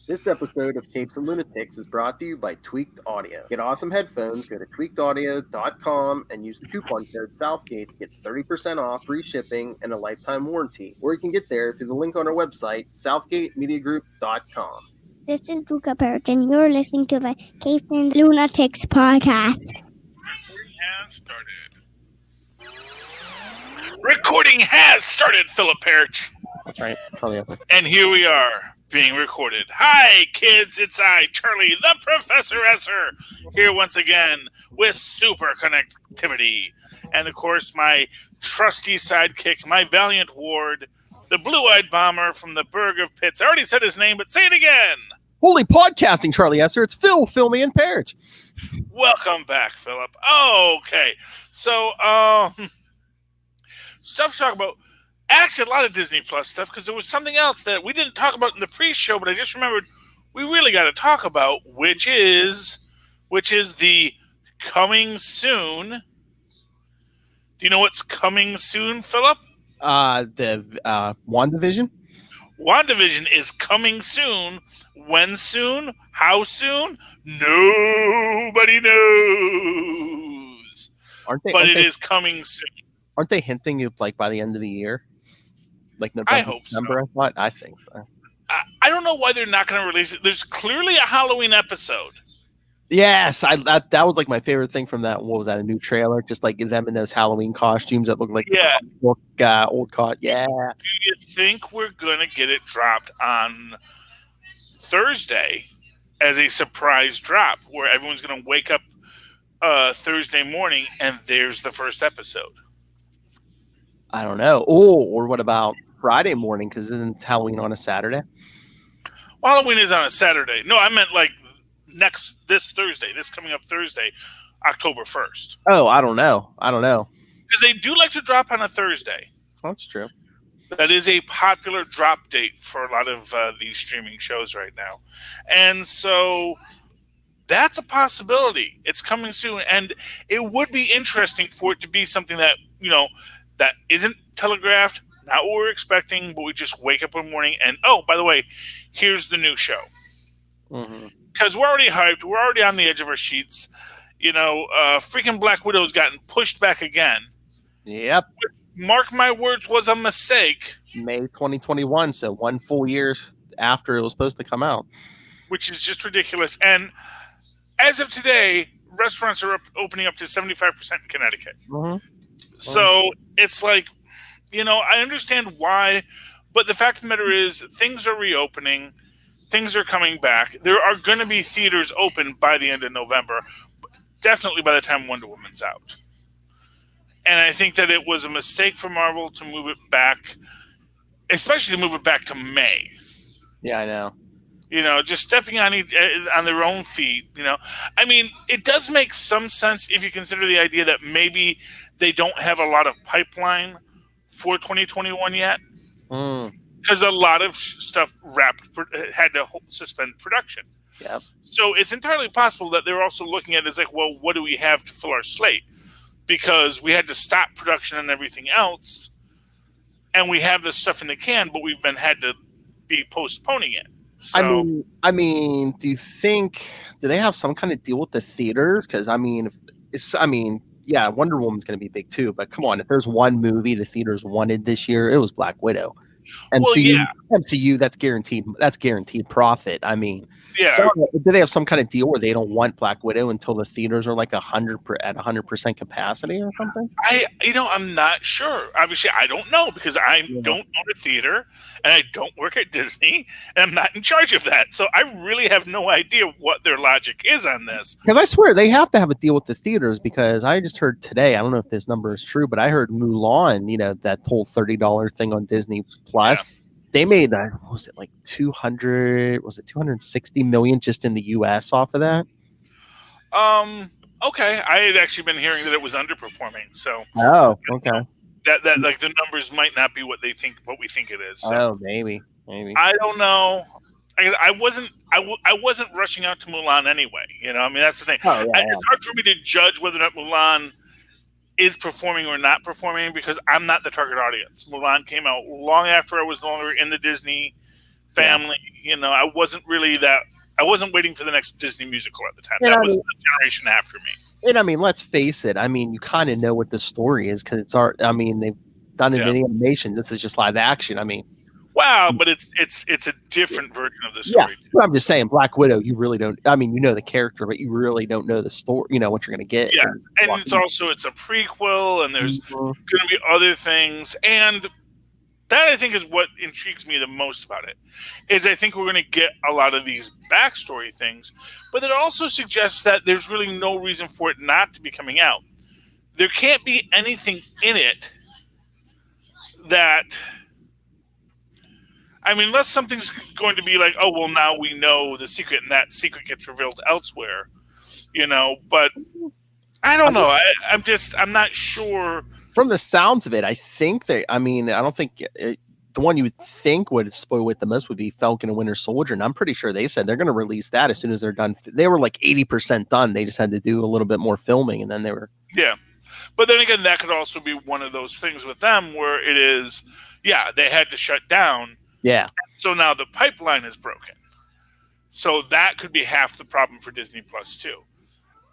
This episode of Capes and Lunatics is brought to you by Tweaked Audio. Get awesome headphones, go to tweakedaudio.com and use the coupon code Southgate to get 30% off, free shipping, and a lifetime warranty. Or you can get there through the link on our website, southgatemediagroup.com. This is Luca Perich, and you're listening to the Capes and Lunatics podcast. Recording has started, Philip Perich. That's right, Charlie Esser. And here we are, being recorded. Hi, kids. It's I, Charlie, the Professor Esser, here once again with super connectivity. And, of course, my trusty sidekick, my valiant ward, the blue-eyed bomber from the Burg of Pitts. I already said his name, but say it again. Holy podcasting, Charlie Esser. It's Phil, Philmy, and Perich. Welcome back, Philip. Okay. So, stuff to talk about. Actually, a lot of Disney Plus stuff, because there was something else that we didn't talk about in the pre-show, but I just remembered we really got to talk about, which is the coming soon. Do you know what's coming soon, Philip? The WandaVision? WandaVision is coming soon. When soon? How soon? Nobody knows. But it is coming soon. Aren't they hinting it like by the end of the year? Like November, I hope December, so. I think so. I don't know why they're not going to release it. There's clearly a Halloween episode. Yes, that was like my favorite thing from that. What was that? A new trailer, just like them in those Halloween costumes that look like old caught. Yeah. Do you think we're going to get it dropped on Thursday as a surprise drop, where everyone's going to wake up Thursday morning and there's the first episode? I don't know. Oh, or what about Friday morning? Because isn't Halloween on a Saturday? Well, Halloween is on a Saturday. No, I meant like this Thursday, this coming up Thursday, October 1st. Oh, I don't know. Because they do like to drop on a Thursday. That's true. That is a popular drop date for a lot of these streaming shows right now. And so that's a possibility. It's coming soon. And it would be interesting for it to be something that, that isn't telegraphed, not what we're expecting, but we just wake up one morning and, oh, by the way, here's the new show. Because we're already hyped. We're already on the edge of our sheets. Freaking Black Widow's gotten pushed back again. Yep. Mark my words, was a mistake. May 2021, so 1 full year after it was supposed to come out. Which is just ridiculous. And as of today, restaurants are opening up to 75% in Connecticut. So it's like, I understand why, but the fact of the matter is things are reopening. Things are coming back. There are going to be theaters open by the end of November, definitely by the time Wonder Woman's out. And I think that it was a mistake for Marvel to move it back, especially to move it back to May. Yeah, I know. Just stepping on their own feet. I mean, it does make some sense if you consider the idea that maybe they don't have a lot of pipeline for 2021 yet. Because a lot of stuff had to suspend production. Yep. So it's entirely possible that they're also looking at it as like, well, what do we have to fill our slate? Because we had to stop production and everything else, and we have this stuff in the can, but we've had to be postponing it. So, I mean, do they have some kind of deal with the theaters? Because yeah, Wonder Woman's going to be big too. But come on, if there's one movie the theaters wanted this year, it was Black Widow. MCU, that's guaranteed. That's guaranteed profit. I mean, yeah. So, do they have some kind of deal where they don't want Black Widow until the theaters are like 100% capacity or something? I'm not sure. Obviously, I don't know because I don't own a theater and I don't work at Disney and I'm not in charge of that. So I really have no idea what their logic is on this. Because I swear they have to have a deal with the theaters, because I just heard today, I don't know if this number is true, but I heard Mulan, that whole $30 thing on Disney Plus. Yeah. They made what was it, like 260 million just in the US off of that? Okay. I had actually been hearing that it was underperforming. So okay. That like the numbers might not be what we think it is. So. Oh, maybe. I don't know. I wasn't rushing out to Mulan anyway. That's the thing. Oh, yeah, It's hard for me to judge whether or not Mulan is performing or not performing because I'm not the target audience. Mulan came out long after I was no longer in the Disney family. You know, I wasn't waiting for the next Disney musical at the time. And that was the generation after me. And I mean, let's face it. I mean, you kind of know what the story is because it's art. I mean, they've done it in animation. This is just live action. I mean, wow, but it's a different version of the story. Yeah, I'm just saying, Black Widow. You really don't. I mean, you know the character, but you really don't know the story. You know what you're going to get. Yeah, and it's a prequel, and there's going to be other things, and that I think is what intrigues me the most about it. Is I think we're going to get a lot of these backstory things, but it also suggests that there's really no reason for it not to be coming out. There can't be anything in it that. I mean, unless something's going to be like, oh, well, now we know the secret, and that secret gets revealed elsewhere, you know. But I don't know. I'm not sure. From the sounds of it, I think I don't think the one you would think would spoil it the most would be Falcon and Winter Soldier, and I'm pretty sure they said they're going to release that as soon as they're done. They were like 80% done. They just had to do a little bit more filming, and then they were. Yeah, but then again, that could also be one of those things with them where it is, they had to shut down. Yeah. So now the pipeline is broken. So that could be half the problem for Disney Plus too.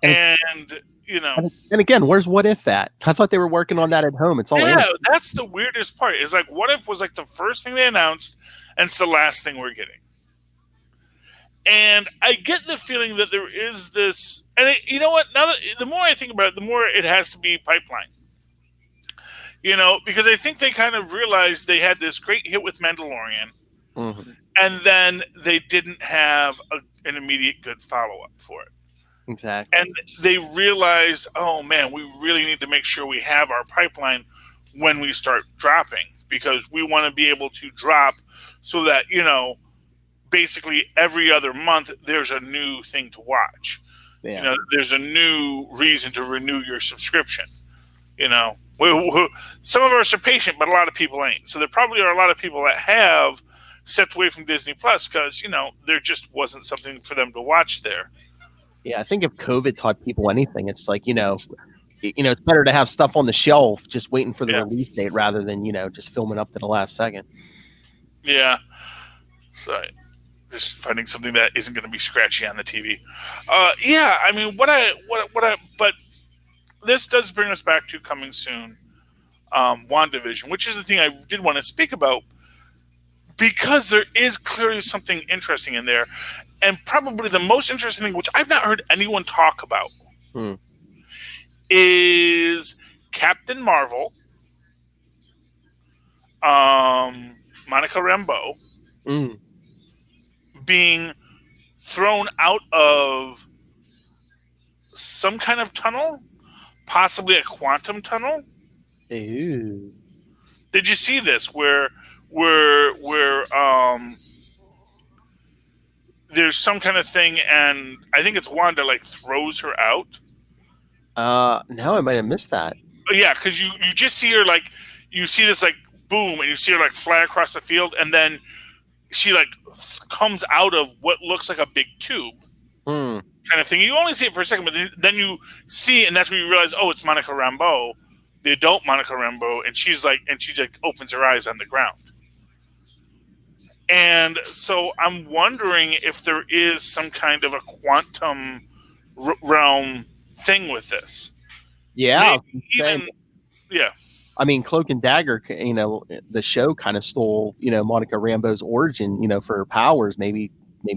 And you know. And again, where's What If at? I thought they were working on that at home. It's all that's the weirdest part. Is like What If was like the first thing they announced, and it's the last thing we're getting. And I get the feeling that there is this, and you know what? Now that the more I think about it, the more it has to be pipeline. You know, because I think they kind of realized they had this great hit with Mandalorian, and then they didn't have an immediate good follow-up for it. Exactly. And they realized, oh man, we really need to make sure we have our pipeline when we start dropping, because we want to be able to drop so that, you know, basically every other month there's a new thing to watch. Yeah. You know, there's a new reason to renew your subscription. You know, some of us are patient, but a lot of people ain't. So there probably are a lot of people that have stepped away from Disney Plus because, you know, there just wasn't something for them to watch there. Yeah, I think if COVID taught people anything, it's like, you know, it's better to have stuff on the shelf just waiting for the release date rather than, you know, just filming up to the last second. Yeah. So just finding something that isn't going to be scratchy on the TV. Yeah, I mean, but this does bring us back to coming soon, WandaVision, which is the thing I did want to speak about, because there is clearly something interesting in there. And probably the most interesting thing, which I've not heard anyone talk about, is Captain Marvel, Monica Rambeau, being thrown out of some kind of tunnel, possibly a quantum tunnel. Ew. Did you see this? Where there's some kind of thing, and I think it's Wanda like throws her out. No, I might have missed that. Yeah, because you just see her like, you see this like boom, and you see her like fly across the field, and then she like comes out of what looks like a big tube kind of thing. You only see it for a second, but then you see, and that's when you realize, oh, it's Monica Rambeau, the adult Monica Rambeau, and she opens her eyes on the ground. And so I'm wondering if there is some kind of a quantum realm thing with this. Yeah. Yeah. I mean, Cloak and Dagger, you know, the show kind of stole, you know, Monica Rambeau's origin, you know, for her powers. Maybe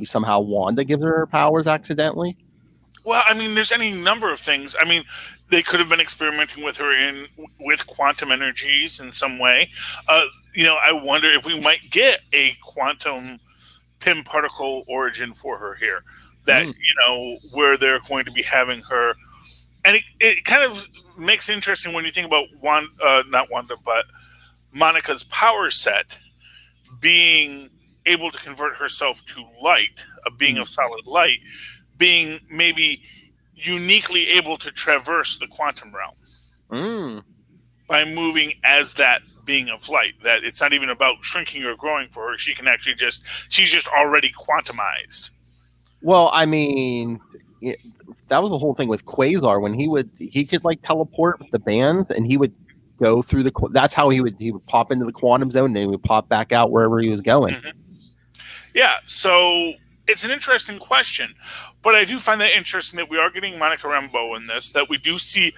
somehow Wanda gives her powers accidentally. Well, I mean, there's any number of things. I mean, they could have been experimenting with her with quantum energies in some way. You know, I wonder if we might get a quantum Pym particle origin for her here. That, you know, where they're going to be having her. And it kind of makes it interesting when you think about not Wanda, but Monica's power set being able to convert herself to light, a being of solid light, being maybe uniquely able to traverse the quantum realm by moving as that being of light. That it's not even about shrinking or growing for her. She can actually she's just already quantumized. Well, I mean, that was the whole thing with Quasar when he could like teleport with the bands, and he would go through that's how he would pop into the quantum zone, and then he would pop back out wherever he was going. Yeah, so it's an interesting question, but I do find that interesting that we are getting Monica Rambeau in this, that we do see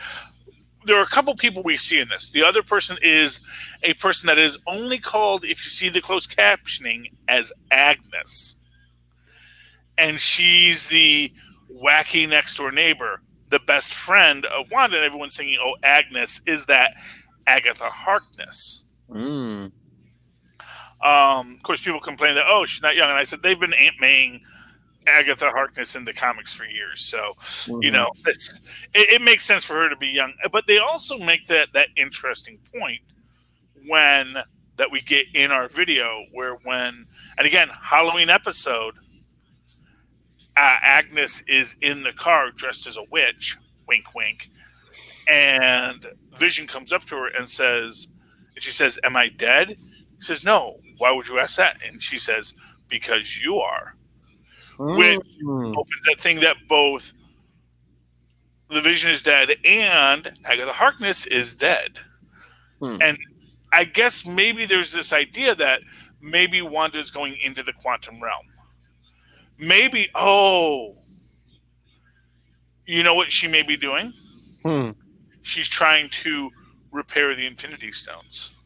there are a couple people we see in this. The other person is a person that is only called, if you see the closed captioning, as Agnes. And she's the wacky next door neighbor, the best friend of Wanda, and everyone's thinking, oh, Agnes is that Agatha Harkness. Of course, people complain that, oh, she's not young. And I said, they've been Aunt Maying Agatha Harkness in the comics for years. So, you know, it makes sense for her to be young. But they also make that interesting point that we get in our video and again, Halloween episode, Agnes is in the car dressed as a witch, wink, wink. And Vision comes up to her and she says, am I dead? He says, no. Why would you ask that? And she says, because you are. Which opens that thing that both the Vision is dead and Agatha Harkness is dead. And I guess maybe there's this idea that maybe Wanda's going into the quantum realm. Maybe, you know what she may be doing? She's trying to repair the Infinity Stones.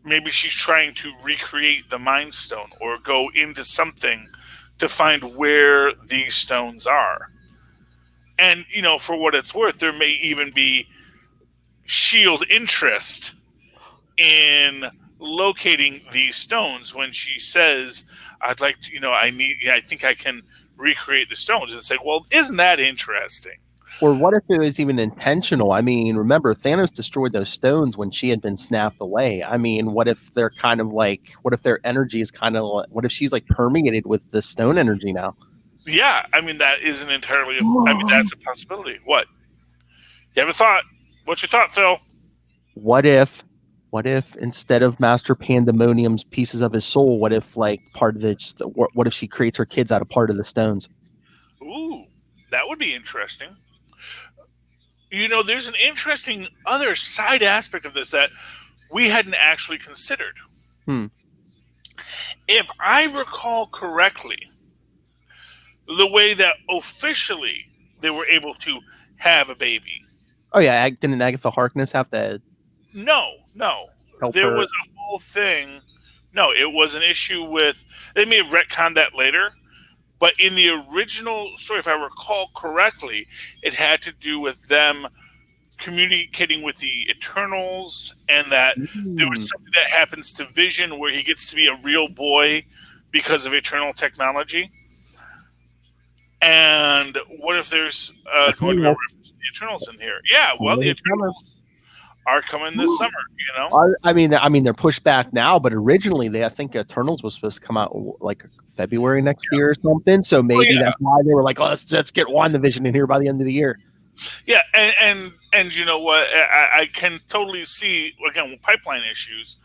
Maybe she's trying to recreate the Mind Stone or go into something to find where these stones are. And, you know, for what it's worth, there may even be S.H.I.E.L.D. interest in locating these stones when she says, I'd like to, I think I can recreate the stones. And say, well, isn't that interesting? Or what if it was even intentional? I mean, remember, Thanos destroyed those stones when she had been snapped away. I mean, what if they're kind of like, what if their energy is kind of like, what if she's like permeated with the stone energy now? Yeah, I mean, that isn't entirely, that's a possibility. What? You have a thought? What's your thought, Phil? What if instead of Master Pandemonium's pieces of his soul, what if like part of what if she creates her kids out of part of the stones? Ooh, that would be interesting. You know, there's an interesting other side aspect of this that we hadn't actually considered. If I recall correctly, the way that officially they were able to have a baby. Oh yeah, didn't Agatha Harkness have to? No. There was a whole thing. No, it was an issue with. They may have retconned that later, but in the original story, if I recall correctly, it had to do with them communicating with the Eternals, and that there was something that happens to Vision where he gets to be a real boy because of Eternal technology. And what if there's the Eternals in here? Yeah, well, the Eternals are coming this summer, you know? I mean, they're pushed back now, but originally I think Eternals was supposed to come out like February next year or something. So maybe that's why they were like, oh, let's get WandaVision in here by the end of the year. Yeah, and you know what? I can totally see, again, with pipeline issues,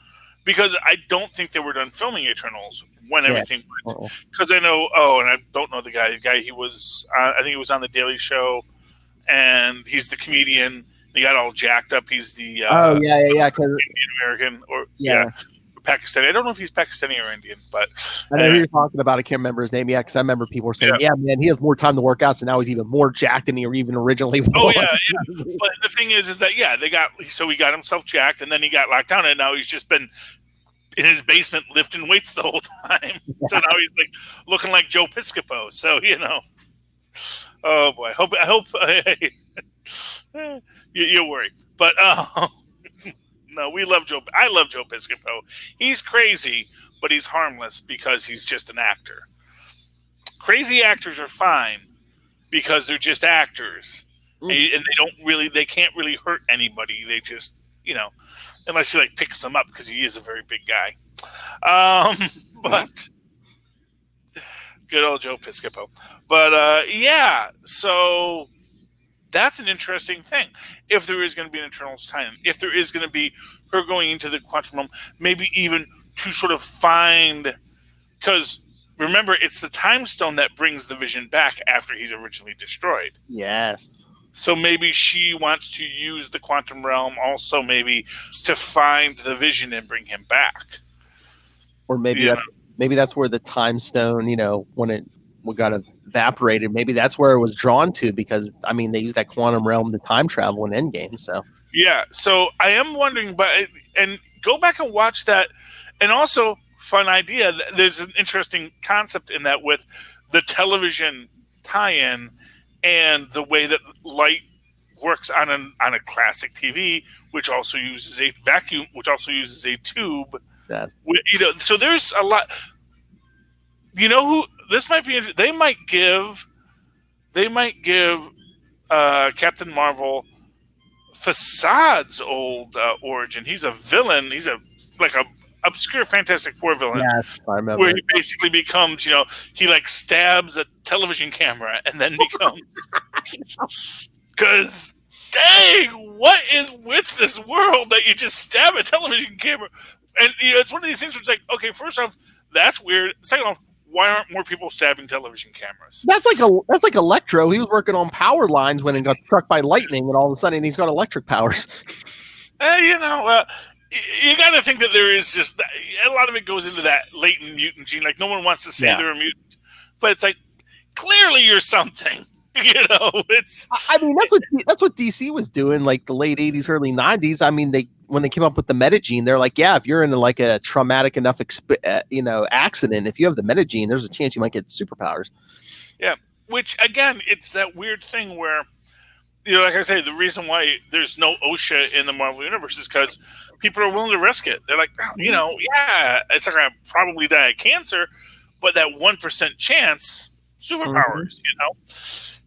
because I don't think they were done filming Eternals when everything went. Because I know, and I don't know the guy. The guy, he was, I think he was on The Daily Show, and he's the comedian. He got all jacked up. He's the Indian American or Pakistani. I don't know if he's Pakistani or Indian, but I know who you're talking about. I can't remember his name yet because I remember people were saying, "Yeah, man, he has more time to work out, so now he's even more jacked than he even originally was." Oh yeah. But the thing is that he got himself jacked, and then he got locked down, and now he's just been in his basement lifting weights the whole time. So now he's like looking like Joe Piscopo. So oh boy, I hope. You're worried, but no, we love Joe. I love Joe Piscopo. He's crazy, but he's harmless because he's just an actor. Crazy actors are fine because they're just actors, and they can't really hurt anybody. They just, unless he like picks them up because he is a very big guy. But good old Joe Piscopo. But so. That's an interesting thing. If there is going to be an Eternals tie-in, if there is going to be her going into the quantum realm, maybe even to sort of find, because remember, it's the Time Stone that brings the Vision back after he's originally destroyed. Yes. So maybe she wants to use the quantum realm also maybe to find the Vision and bring him back. Or maybe maybe that's where the time stone, when it got evaporated, maybe that's where it was drawn to, because I mean they use that quantum realm to time travel in Endgame. So yeah, so I am wondering, and go back and watch that, and also fun idea. There's an interesting concept in that with the television tie-in and the way that light works on a classic TV, which also uses a vacuum, which also uses a tube. yes. So there's a lot. Who this might be? They might give Captain Marvel Facade's old origin. He's a villain. He's a obscure Fantastic Four villain. Yes, I remember. Where he basically becomes, he like stabs a television camera and then becomes. Because, dang, what is with this world that you just stab a television camera? And it's one of these things where it's like, okay, first off, that's weird. Second off, why aren't more people stabbing television cameras? That's like Electro. He was working on power lines when he got struck by lightning, and all of a sudden he's got electric powers. You got to think that there is just a lot of it goes into that latent mutant gene. Like no one wants to say they're a mutant, but it's like clearly you're something. It's. I mean, that's what DC was doing, like the late '80s, early '90s. I mean, when they came up with the metagene, they're like, yeah, if you're in like a traumatic enough, accident, if you have the metagene, there's a chance you might get superpowers. Yeah, which again, it's that weird thing where, like I say, the reason why there's no OSHA in the Marvel universe is because people are willing to risk it. They're like, yeah, it's like I probably die of cancer, but that 1% chance, superpowers,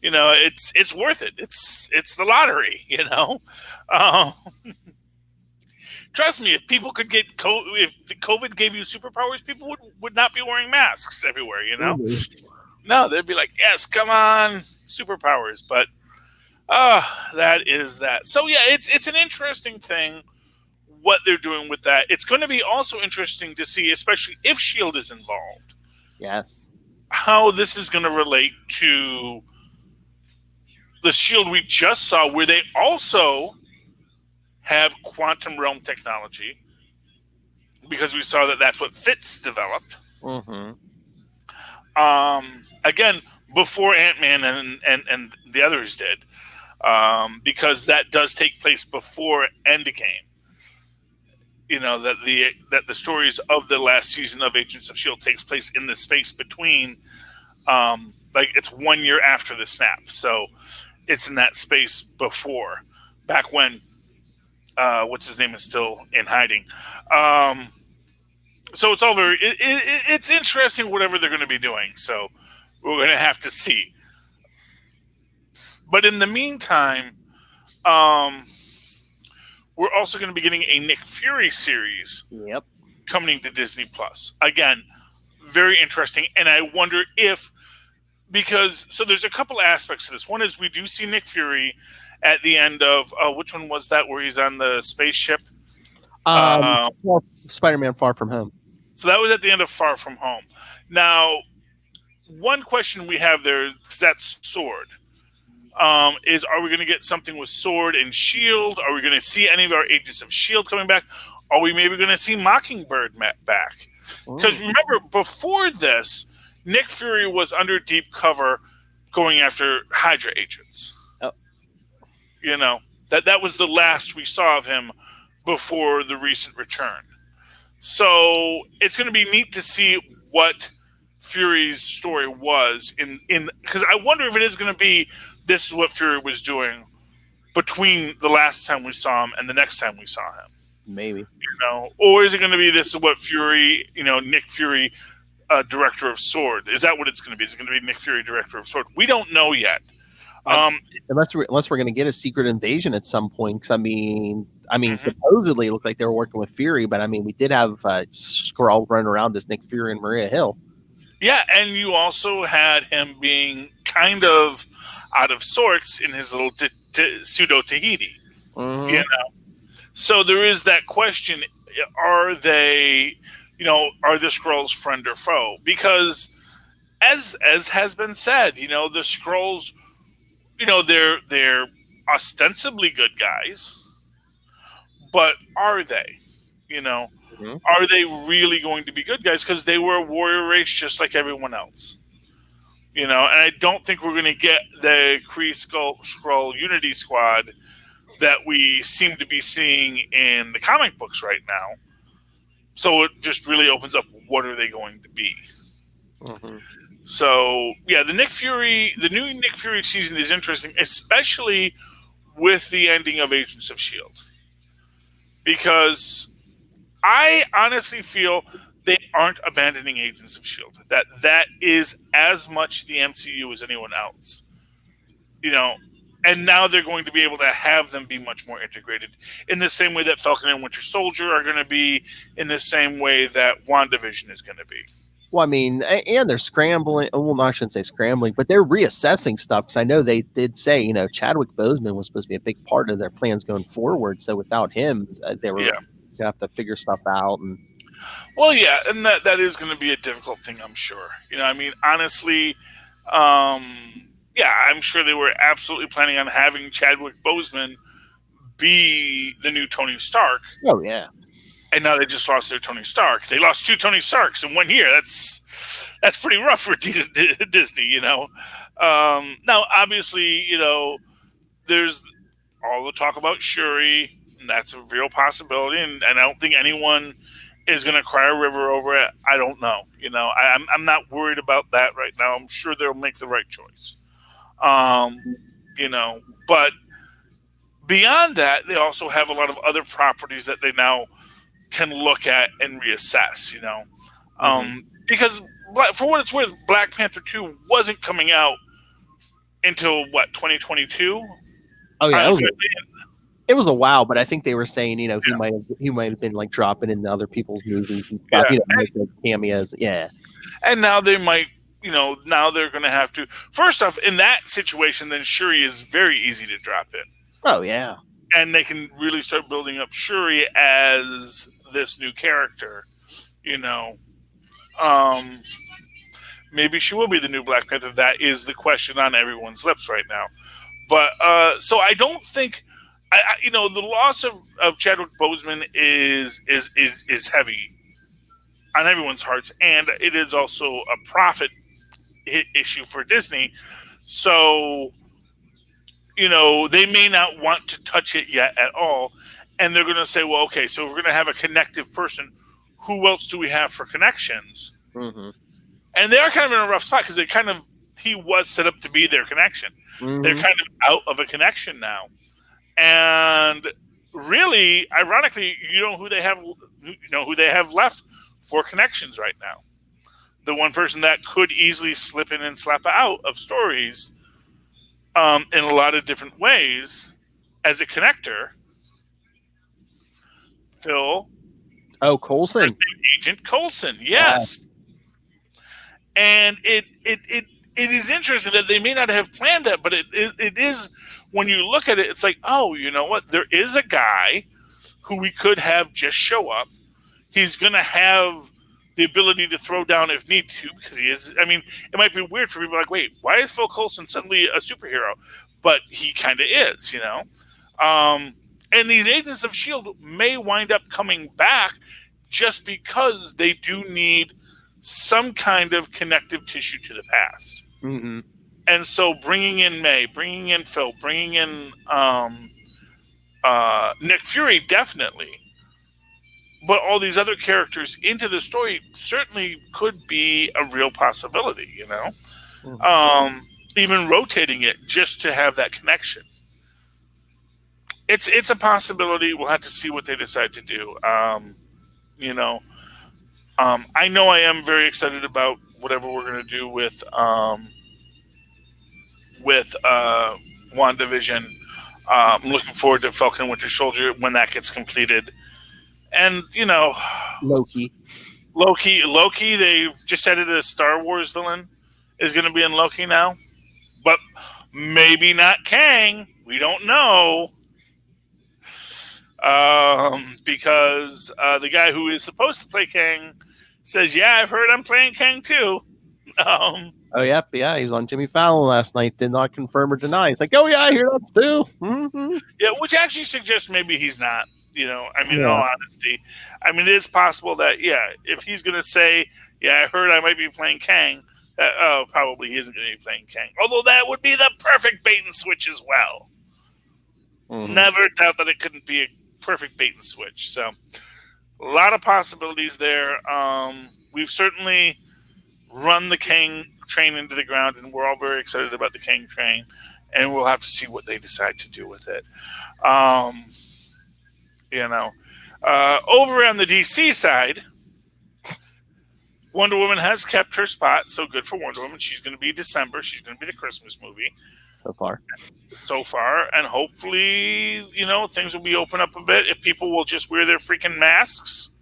it's worth it. It's the lottery, Trust me, if people could get if the COVID gave you superpowers, people would not be wearing masks everywhere, No, they'd be like, yes, come on, superpowers. But that is that. So yeah, it's an interesting thing what they're doing with that. It's going to be also interesting to see, especially if S.H.I.E.L.D. is involved. Yes. How this is going to relate to the S.H.I.E.L.D. we just saw, where they also have quantum realm technology, because we saw that that's what Fitz developed. Mm-hmm. Again, before Ant-Man and the others did, because that does take place before Endgame. That the stories of the last season of Agents of S.H.I.E.L.D. takes place in the space between, it's 1 year after the snap. So it's in that space before, back when, what's his name is still in hiding. So it's all it's interesting, whatever they're going to be doing. So we're going to have to see. But in the meantime, we're also going to be getting a Nick Fury series. Yep. Coming to Disney Plus. Again, very interesting. And I wonder if, so there's a couple aspects to this. One is we do see Nick Fury at the end of, which one was that where he's on the spaceship? Spider-Man Far From Home. So that was at the end of Far From Home. Now, one question we have there, because that's Sword, is are we going to get something with Sword and S.H.I.E.L.D.? Are we going to see any of our Agents of S.H.I.E.L.D. coming back? Are we maybe going to see Mockingbird back? Because remember, before this, Nick Fury was under deep cover going after Hydra agents. Oh. That was the last we saw of him before the recent return. So it's going to be neat to see what Fury's story was because I wonder if it is going to be this is what Fury was doing between the last time we saw him and the next time we saw him. Maybe. Or is it going to be this is what Fury, Nick Fury, director of Sword? Is that what it's going to be? Is it going to be Nick Fury, director of Sword? We don't know yet. Unless we're going to get a secret invasion at some point. Cause I mean, supposedly it looked like they were working with Fury, but I mean, we did have Skrull running around as Nick Fury and Maria Hill. Yeah, and you also had him being kind of out of sorts in his little pseudo Tahiti. Mm-hmm. So there is that question: are they, are the Skrulls friend or foe? Because as has been said, the Skrulls, they're ostensibly good guys, but are they? are they really going to be good guys? Because they were a warrior race just like everyone else. And I don't think we're going to get the Kree Skrull Unity Squad that we seem to be seeing in the comic books right now. So it just really opens up, what are they going to be? So, yeah, the new Nick Fury season is interesting, especially with the ending of Agents of S.H.I.E.L.D. Because I honestly feel they aren't abandoning Agents of S.H.I.E.L.D. That is as much the MCU as anyone else. And now they're going to be able to have them be much more integrated in the same way that Falcon and Winter Soldier are going to be, in the same way that WandaVision is going to be. Well, I mean, and they're scrambling. Well, no, I shouldn't say scrambling, but they're reassessing stuff, because I know they did say, Chadwick Boseman was supposed to be a big part of their plans going forward. So without him, they were going to have to figure stuff out. Well, yeah, and that is going to be a difficult thing, I'm sure. Honestly, I'm sure they were absolutely planning on having Chadwick Boseman be the new Tony Stark. Oh, yeah. And now they just lost their Tony Stark. They lost 2 Tony Starks in 1 year. That's pretty rough for Disney, Now, obviously, there's all the talk about Shuri, and that's a real possibility. And I don't think anyone is going to cry a river over it. I don't know. I'm not worried about that right now. I'm sure they'll make the right choice. But beyond that, they also have a lot of other properties that they now can look at and reassess, because for what it's worth, Black Panther 2 wasn't coming out until 2022. Oh yeah, it was a while, but I think they were saying, he might have been like dropping into other people's movies and stuff, making cameos. Yeah. And now they might, now they're going to have to. First off, in that situation, then Shuri is very easy to drop in. Oh yeah. And they can really start building up Shuri as this new character, maybe she will be the new Black Panther. That is the question on everyone's lips right now. But so I don't think, the loss of Chadwick Boseman is heavy on everyone's hearts, and it is also a profit issue for Disney. So, they may not want to touch it yet at all. And they're going to say, well, okay, so if we're going to have a connective person, who else do we have for connections? Mm-hmm. And they are kind of in a rough spot, because he was set up to be their connection. Mm-hmm. They're kind of out of a connection now. And really, ironically, who they have left for connections right now. The one person that could easily slip in and slap out of stories in a lot of different ways as a connector. Phil. Oh, Coulson. Agent Coulson, yes. Yeah. And it is interesting that they may not have planned that, but it is, when you look at it, it's like, oh, you know what? There is a guy who we could have just show up. He's going to have the ability to throw down if need to, because he is. I mean, it might be weird for people like, wait, why is Phil Coulson suddenly a superhero? But he kind of is, And these Agents of S.H.I.E.L.D. may wind up coming back just because they do need some kind of connective tissue to the past. Mm-hmm. And so bringing in May, bringing in Phil, bringing in Nick Fury, definitely. But all these other characters into the story certainly could be a real possibility, Mm-hmm. Even rotating it just to have that connection. It's a possibility. We'll have to see what they decide to do. I know I am very excited about whatever we're going to do with WandaVision. I'm looking forward to Falcon and Winter Soldier when that gets completed. And, Loki. They just added a Star Wars villain is going to be in Loki now. But maybe not Kang. We don't know. Because the guy who is supposed to play Kang says, yeah, I've heard I'm playing Kang too. Oh, yep, yeah, he was on Jimmy Fallon last night, did not confirm or deny. He's like, oh, yeah, I hear that too. Mm-hmm. Yeah, which actually suggests maybe he's not. I mean, in all honesty, I mean, it is possible that, if he's going to say, I heard I might be playing Kang, that, probably he isn't going to be playing Kang. Although that would be the perfect bait and switch as well. Never doubt that it couldn't be a perfect bait and switch. So, a lot of possibilities there. We've certainly run the Kang train into the ground, and we're all very excited about the Kang train, and we'll have to see what they decide to do with it. Over on the DC side, Wonder Woman has kept her spot, so good for Wonder Woman. She's going to be December. She's going to be the Christmas movie. So far, and hopefully, things will be open up a bit. If people will just wear their freaking masks,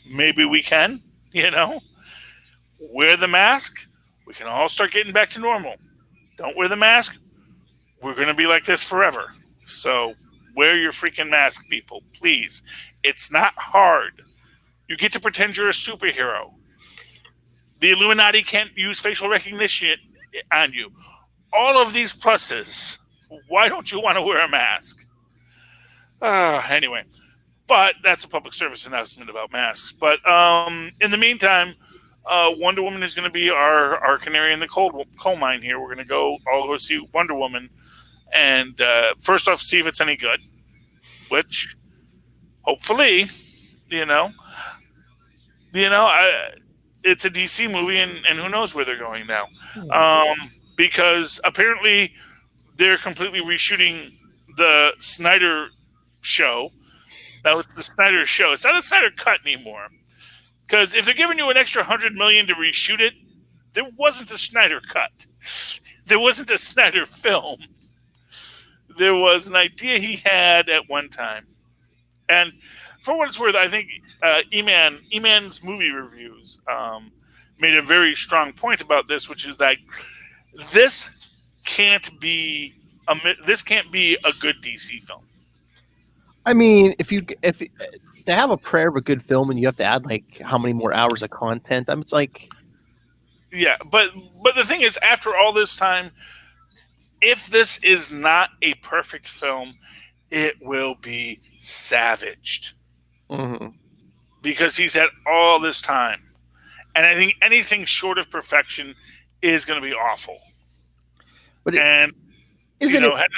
maybe we can, wear the mask. We can all start getting back to normal. Don't wear the mask. We're going to be like this forever. So wear your freaking mask, people, please. It's not hard. You get to pretend you're a superhero. The Illuminati can't use facial recognition on you. All of these pluses. Why don't you want to wear a mask? Anyway, but that's a public service announcement about masks. But in the meantime, Wonder Woman is going to be our canary in the coal mine here. We're going to all go see Wonder Woman, and first off, see if it's any good. Which, hopefully, it's a DC movie, and who knows where they're going now. Because apparently they're completely reshooting the Snyder show. Now it's the Snyder show. It's not a Snyder cut anymore. Because if they're giving you an extra $100 million to reshoot it, there wasn't a Snyder cut. There wasn't a Snyder film. There was an idea he had at one time. And for what it's worth, I think E-Man's movie reviews made a very strong point about this, which is that this can't be a good DC film. I mean, if to have a prayer of a good film and you have to add like how many more hours of content, it's like, but the thing is, after all this time, if this is not a perfect film, it will be savaged because he's had all this time, and I think anything short of perfection is going to be awful. But Henry Cavill's not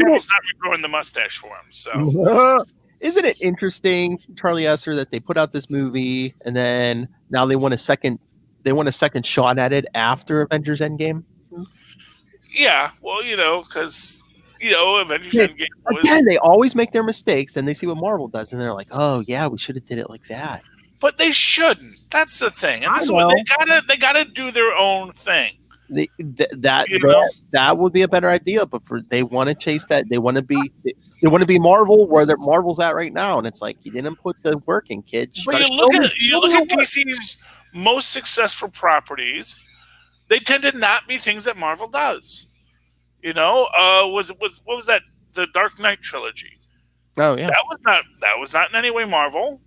regrowing the mustache for him. So, isn't it interesting, Charlie Esser, that they put out this movie and then now they want a second shot at it after Avengers Endgame? Yeah, well, because Avengers Endgame was... Again, they always make their mistakes, and they see what Marvel does, and they're like, "Oh yeah, we should have did it like that." But they shouldn't. That's the thing, and this is what they gotta do their own thing. That would be a better idea, but they want to chase that. They want to be Marvel where Marvel's at right now, and it's like you didn't put the work in, kids. But you look at DC's most successful properties. They tend to not be things that Marvel does. What was that? The Dark Knight trilogy. Oh yeah, that was not in any way Marvel,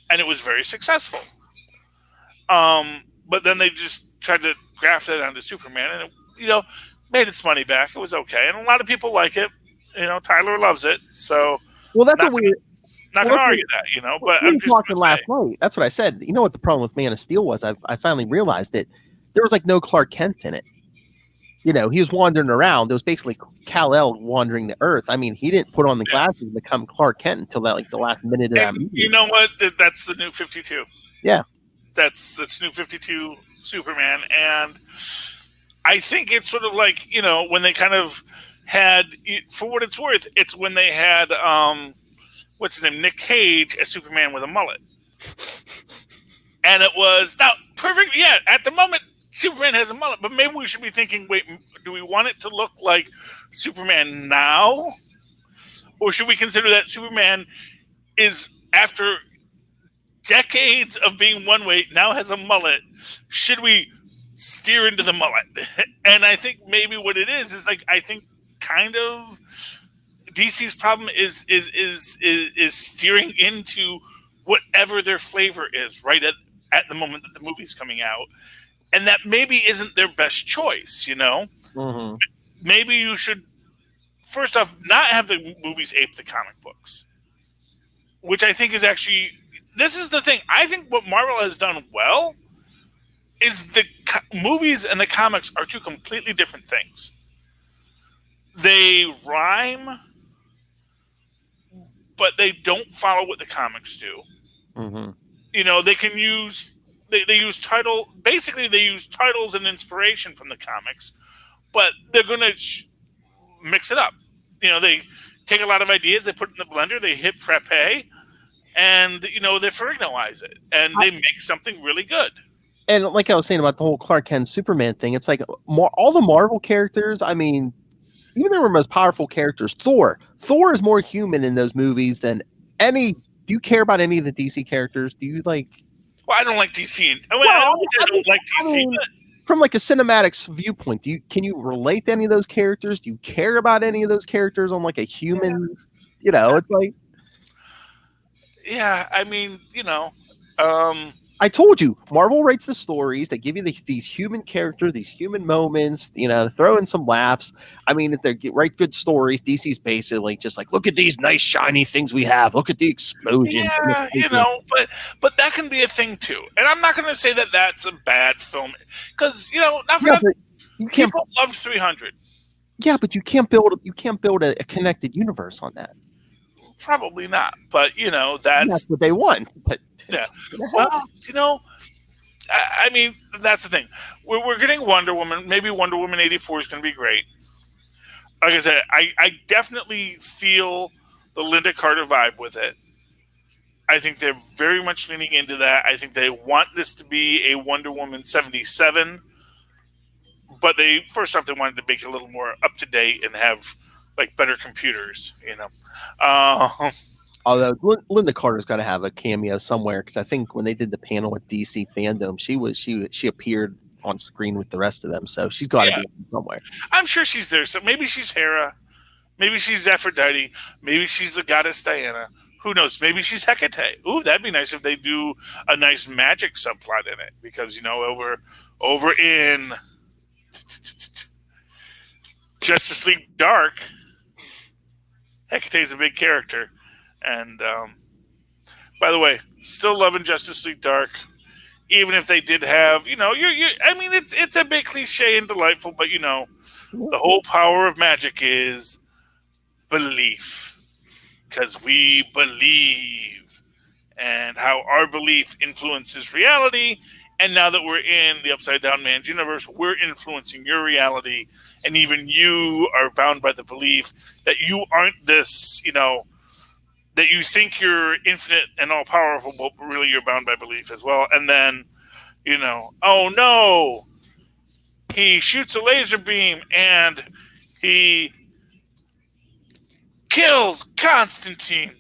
and it was very successful. But then they just tried to graft it onto Superman, and it, made its money back. It was okay, and a lot of people like it. Tyler loves it. So that's a weird. Not going to argue that, but I'm just talking last night. That's what I said. You know what the problem with Man of Steel was? I finally realized it. There was like no Clark Kent in it. He was wandering around. It was basically Kal-El wandering the Earth. I mean, he didn't put on the glasses and become Clark Kent until the last minute of that movie. You know what? That's the new 52. Yeah, that's new 52 Superman, and I think it's sort of like when they kind of had, for what it's worth, it's when they had what's his name, Nick Cage as Superman with a mullet, and it was now perfect. Yeah, at the moment, Superman has a mullet, but maybe we should be thinking, wait, do we want it to look like Superman now? Or should we consider that Superman is, after decades of being one way, now has a mullet? Should we steer into the mullet? And I think maybe what it is like, I think kind of DC's problem is steering into whatever their flavor is right at the moment that the movie's coming out. And that maybe isn't their best choice, Maybe you should, first off, not have the movies ape the comic books. which I think is actually, this is the thing. I think what Marvel has done well is the movies and the comics are two completely different things. They rhyme, but they don't follow what the comics do. Mm-hmm. You know, they can use they use basically they use titles and inspiration from the comics, but they're going to mix it up. You know, they take a lot of ideas, they put it in the blender, they hit prepare, and they Ferrignoize it, and they make something really good. And like I was saying about the whole Clark Kent Superman thing, it's like all the Marvel characters. I mean, even their most powerful characters, Thor is more human in those movies than any. Do you care about any of the DC characters? Do you like? Well, I don't like DC. I don't like DC, but from like a cinematics viewpoint, can you relate to any of those characters? Do you care about any of those characters on like a human? It's like, yeah, I mean, I told you, Marvel writes the stories. They give you these human characters, these human moments. Throw in some laughs. I mean, if they write good stories, DC's basically just like, look at these nice shiny things we have. Look at the explosion. Yeah, but that can be a thing too. And I'm not going to say that that's a bad film because not for nothing. People loved 300. Yeah, but you can't build a connected universe on that. Probably not, but that's what they want. But yeah, well, I mean, that's the thing. We're getting Wonder Woman. Maybe Wonder Woman 84 is going to be great. Like I said, I definitely feel the Linda Carter vibe with it. I think they're very much leaning into that. I think they want this to be a Wonder Woman 77, but first off, they wanted to make it a little more up to date and have like better computers, Although Linda Carter's got to have a cameo somewhere because I think when they did the panel at DC Fandom, she appeared on screen with the rest of them, so she's got to be somewhere. I'm sure she's there. So maybe she's Hera, maybe she's Aphrodite, maybe she's the goddess Diana. Who knows? Maybe she's Hecate. Ooh, that'd be nice if they do a nice magic subplot in it because over in Justice League Dark, Hecate's a big character. And by the way, still loving Justice League Dark, even if they did have, I mean, it's a bit cliche and delightful, but the whole power of magic is belief, because we believe, and how our belief influences reality. And now that we're in the Upside Down Man's universe, we're influencing your reality, and even you are bound by the belief that you aren't this, that you think you're infinite and all powerful, but really you're bound by belief as well. And then, oh no, he shoots a laser beam and he kills Constantine.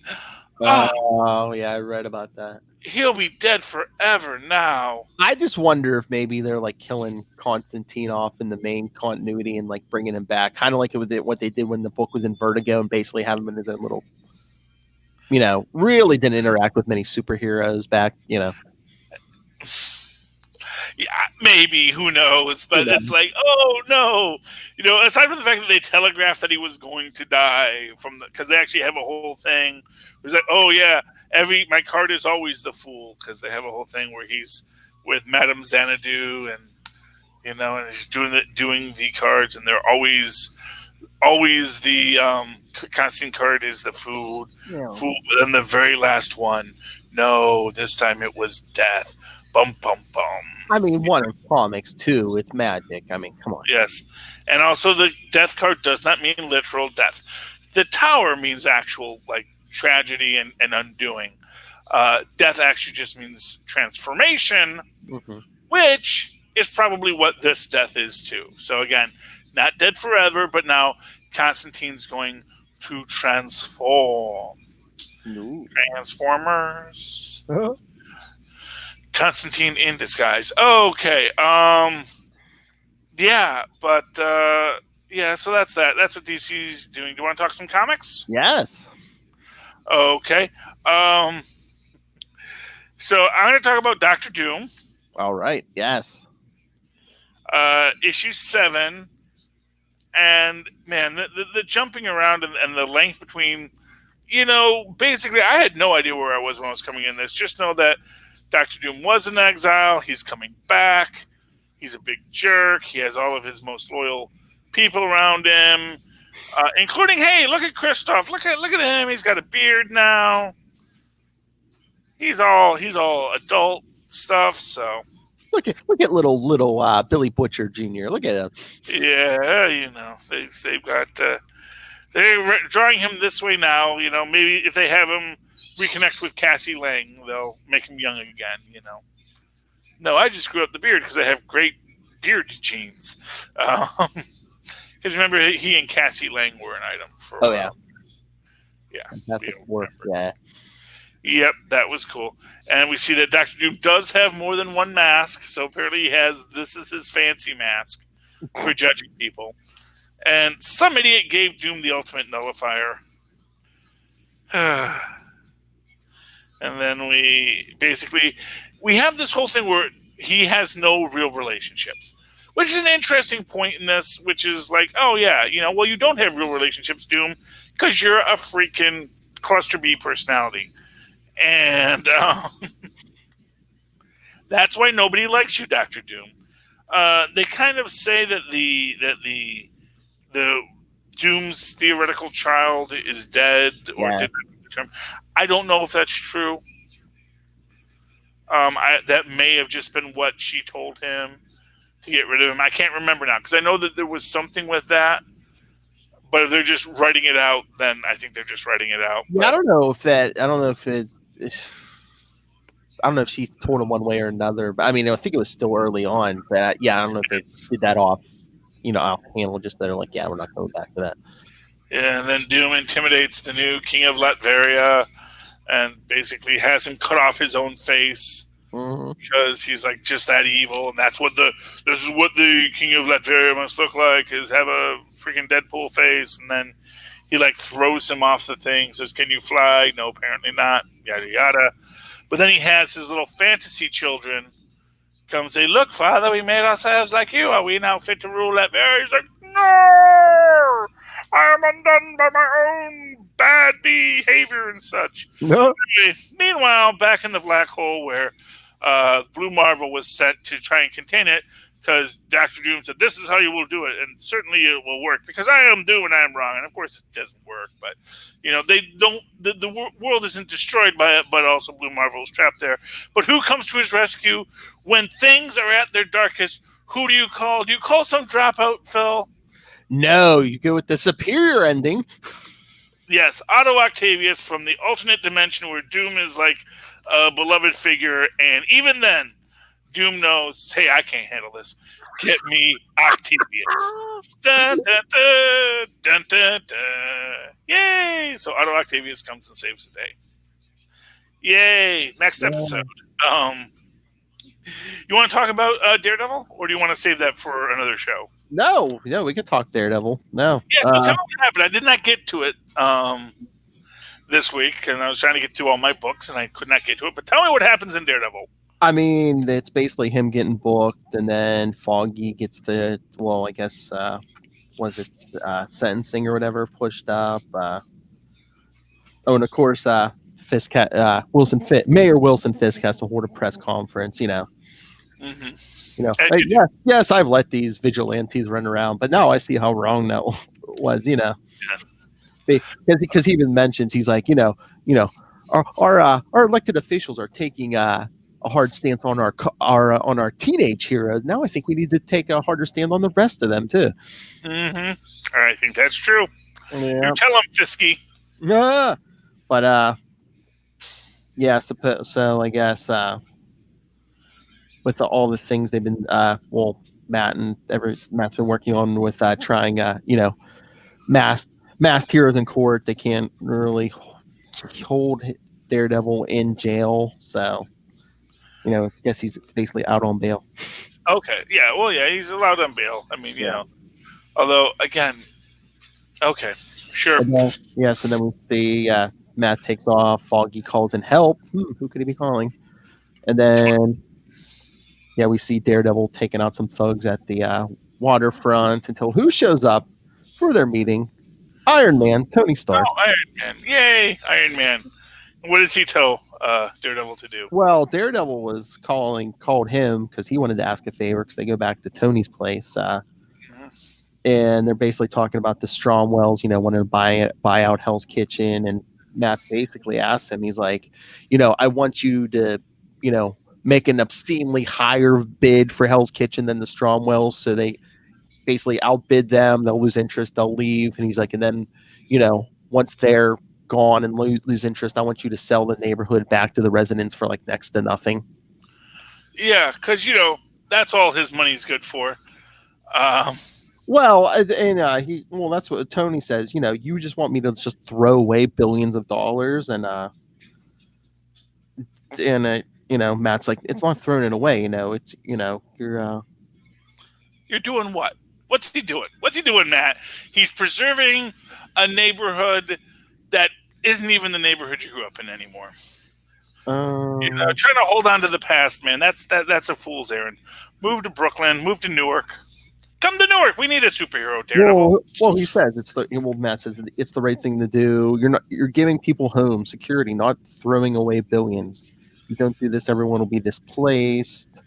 Oh yeah, I read about that. He'll be dead forever now. I just wonder if maybe they're like killing Constantine off in the main continuity and like bringing him back, kind of like what they did when the book was in Vertigo and basically have him in his own little, really didn't interact with many superheroes back, Yeah, maybe, who knows? But it's like, oh no, aside from the fact that they telegraphed that he was going to die because they actually have a whole thing. It was like, oh yeah, my card is always the fool, because they have a whole thing where he's with Madame Xanadu and and he's doing the cards, and they're always the Constantine card is the fool. Fool, but then the very last one, no, this time it was death. Bum bum bum. I mean, one of comics, two, it's magic. I mean, come on. Yes, and also the death card does not mean literal death. The tower means actual like tragedy and undoing. Death actually just means transformation, which is probably what this death is too. So again, not dead forever, but now Constantine's going to transform. Ooh. Transformers. Constantine in disguise. Okay. Yeah, but yeah, so that's that. That's what DC's doing. Do you want to talk some comics? Yes. Okay. So I'm going to talk about Doctor Doom. All right. Yes. Issue 7. And man, the jumping around and the length between basically, I had no idea where I was when I was coming in this. Just know that Dr. Doom was in exile. He's coming back. He's a big jerk. He has all of his most loyal people around him, including, hey, look at Kristoff. Look at him. He's got a beard now. He's all adult stuff. So look at little Billy Butcher Jr. Look at him. Yeah, they've got. They're drawing him this way now. Maybe if they have him reconnect with Cassie Lang, they'll make him young again. No, I just grew up the beard because I have great beard genes. Because remember, he and Cassie Lang were an item for. Oh yeah. Yeah. Yeah. Yep, that was cool. And we see that Dr. Doom does have more than one mask, so apparently this is his fancy mask for judging people. And some idiot gave Doom the ultimate nullifier. And then we have this whole thing where he has no real relationships, which is an interesting point in this, which is like, oh yeah, well, you don't have real relationships, Doom, because you're a freaking cluster B personality. And that's why nobody likes you, Dr. Doom. They kind of say that the Doom's theoretical child is dead, or did I don't know if that's true. That may have just been what she told him to get rid of him. I can't remember now because I know that there was something with that. But if they're just writing it out, then I think they're just writing it out. Yeah, I don't know if she told him one way or another. But I mean, I think it was still early on. But I don't know if they did that off handle. Just they're like, yeah, we're not going back to that. Yeah, and then Doom intimidates the new king of Latveria, and basically has him cut off his own face because he's like just that evil, and this is what the king of Latveria must look like, is have a freaking Deadpool face, and then he like throws him off the thing, says, "Can you fly?" No, apparently not. Yada yada. But then he has his little fantasy children come and say, "Look, Father, we made ourselves like you. Are we now fit to rule Latveria?" He's like, "No! I am undone by my own bad behavior and such." No. Anyway, meanwhile, back in the black hole where Blue Marvel was sent to try and contain it, because Dr. Doom said, "This is how you will do it, and certainly it will work, because I am Doom and I am wrong." And of course it doesn't work, but they don't. The world isn't destroyed by it, but also Blue Marvel is trapped there. But who comes to his rescue when things are at their darkest? Who do you call? Do you call some dropout, Phil? No, you go with the superior ending. Yes, Otto Octavius from the alternate dimension where Doom is like a beloved figure, and even then, Doom knows, hey, I can't handle this. Get me Octavius. Dun, dun, dun, dun, dun, dun. Yay! So Otto Octavius comes and saves the day. Yay! Next episode. You want to talk about Daredevil, or do you want to save that for another show? No, we could talk Daredevil. No. Yeah, so tell me what happened. I did not get to it this week, and I was trying to get through all my books, and I could not get to it. But tell me what happens in Daredevil. I mean, it's basically him getting booked, and then Foggy gets sentencing or whatever pushed up. And of course, Mayor Wilson Fisk has to hold a press conference. Yes, I've let these vigilantes run around, but now I see how wrong that was. Because he even mentions, he's like, our elected officials are taking a hard stance on our teenage heroes. Now I think we need to take a harder stand on the rest of them too. I think that's true. Yeah. You tell them, Fisky. Yeah, but so I guess with all the things they've been Matt's been working on with trying masked heroes in court. They can't really hold Daredevil in jail, so I guess he's basically out on bail. Okay, yeah, well, yeah, he's allowed on bail. I mean, although again, okay, sure. So then we see Matt takes off. Foggy calls in help. Who could he be calling? And then we see Daredevil taking out some thugs at the waterfront until who shows up for their meeting? Iron Man, Tony Stark. Oh, Iron Man! Yay, Iron Man! What does he tell Daredevil to do? Well, Daredevil was called him because he wanted to ask a favor because they go back to Tony's place, and they're basically talking about the Stromwells, wanting to buy out Hell's Kitchen, and Matt basically asks him, he's like, I want you to, make an obscenely higher bid for Hell's Kitchen than the Stromwells, so they basically outbid them, they'll lose interest, they'll leave, and he's like, and then, once they're gone and lose interest, I want you to sell the neighborhood back to the residents for like next to nothing. Yeah, because that's all his money's good for. Well, and that's what Tony says. You just want me to just throw away billions of dollars, and Matt's like, it's not throwing it away. It's you're doing what? What's he doing? What's he doing, Matt? He's preserving a neighborhood that isn't even the neighborhood you grew up in anymore. Trying to hold on to the past, man. That's a fool's errand. Move to Brooklyn. Move to Newark. Come to Newark. We need a superhero, Daredevil. Well, he says Matt says it's the right thing to do. You're giving people home security, not throwing away billions. If you don't do this, everyone will be displaced.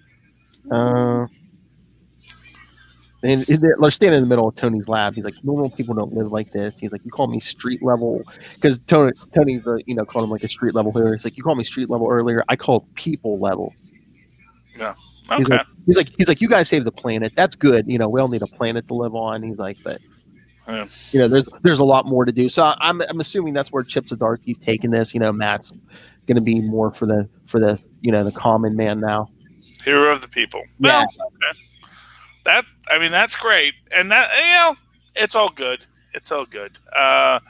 And they're standing in the middle of Tony's lab. He's like, normal people don't live like this. He's like, you call me street level, because Tony's called him like a street level here. He's like, you called me street level earlier. I called people level. Yeah. Okay. He's like, you guys saved the planet. That's good. We all need a planet to live on. He's like, but there's a lot more to do. So I'm assuming that's where Chip Zdarsky's taking this. Matt's going to be more for the the common man now. Hero of the people. Yeah. Well, that's great, and that it's all good. It's all good. And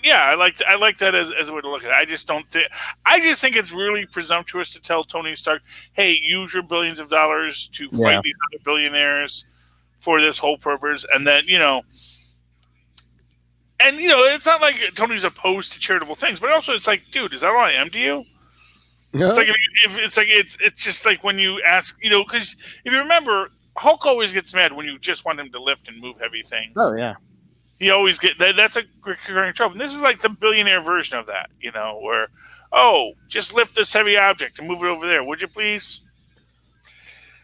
yeah, I like that as a way to look at it. I just think it's really presumptuous to tell Tony Stark, hey, use your billions of dollars to fight these other billionaires for this whole purpose, and then it's not like Tony's opposed to charitable things, but also it's like, dude, is that all I am to you? Yeah. It's like it's just like when you ask, because if you remember, Hulk always gets mad when you just want him to lift and move heavy things. Oh yeah, he always that's a recurring trouble. And this is like the billionaire version of that, where just lift this heavy object and move it over there, would you please?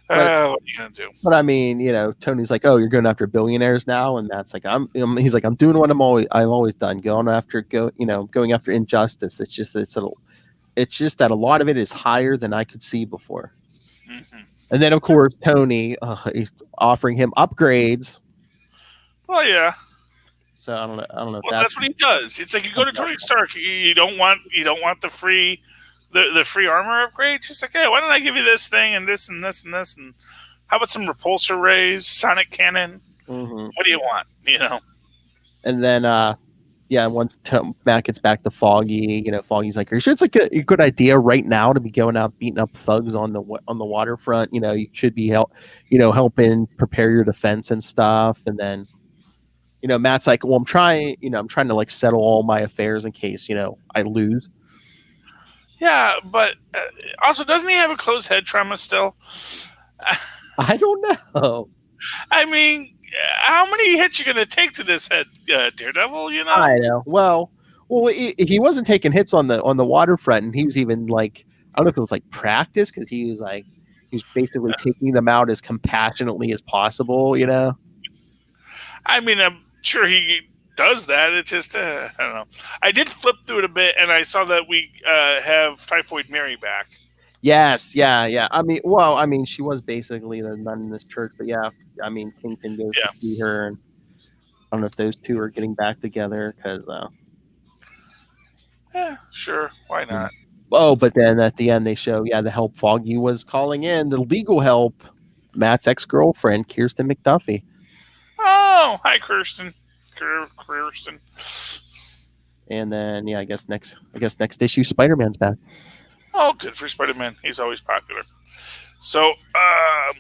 What are you gonna do? But I mean, Tony's like, oh, you're going after billionaires now, and that's like, he's like, I'm doing what I've always done, going after injustice. It's just that a lot of it is higher than I could see before. Mm-hmm. And then, of course, Tony he's offering him upgrades. Well, yeah. So I don't know. Well, that's what he does. It's like you go to Tony Stark. You don't want the free armor upgrades. It's like, hey, why don't I give you this thing and this and this and this, and how about some repulsor rays, sonic cannon? Mm-hmm. What do you want? And then once Matt gets back to Foggy, Foggy's like, are you sure it's like a good idea right now to be going out beating up thugs on the waterfront? You should be helping prepare your defense and stuff. And then, Matt's like, well, I'm trying to like settle all my affairs in case, I lose. Yeah, but also, doesn't he have a closed head trauma still? I don't know. I mean, how many hits you gonna take to this head, Daredevil? I know. Well, he wasn't taking hits on the waterfront, and he was even like, I don't know if it was like practice, because he was basically taking them out as compassionately as possible. I mean, I'm sure he does that. It's just I don't know. I did flip through it a bit, and I saw that we have Typhoid Mary back. Yes, yeah. I mean, she was basically the nun in this church, but yeah, I mean, Kingpin goes to see her, and I don't know if those two are getting back together, because yeah, sure, why not? Oh, but then at the end they show, the help Foggy was calling in, the legal help, Matt's ex-girlfriend, Kirsten McDuffie. Oh, hi, Kirsten. And then I guess next issue, Spider-Man's back. Oh, good for Spider-Man. He's always popular. So, I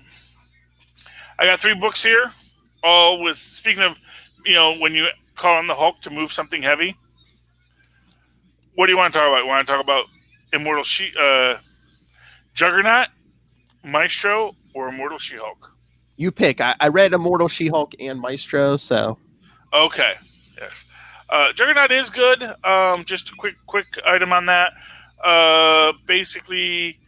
got 3 books here, all with, speaking of, when you call on the Hulk to move something heavy. What do you want to talk about? You want to talk about Immortal Juggernaut, Maestro, or Immortal She-Hulk? You pick. I read Immortal She-Hulk and Maestro, so. Okay. Yes. Juggernaut is good. Just a quick item on that. Basically,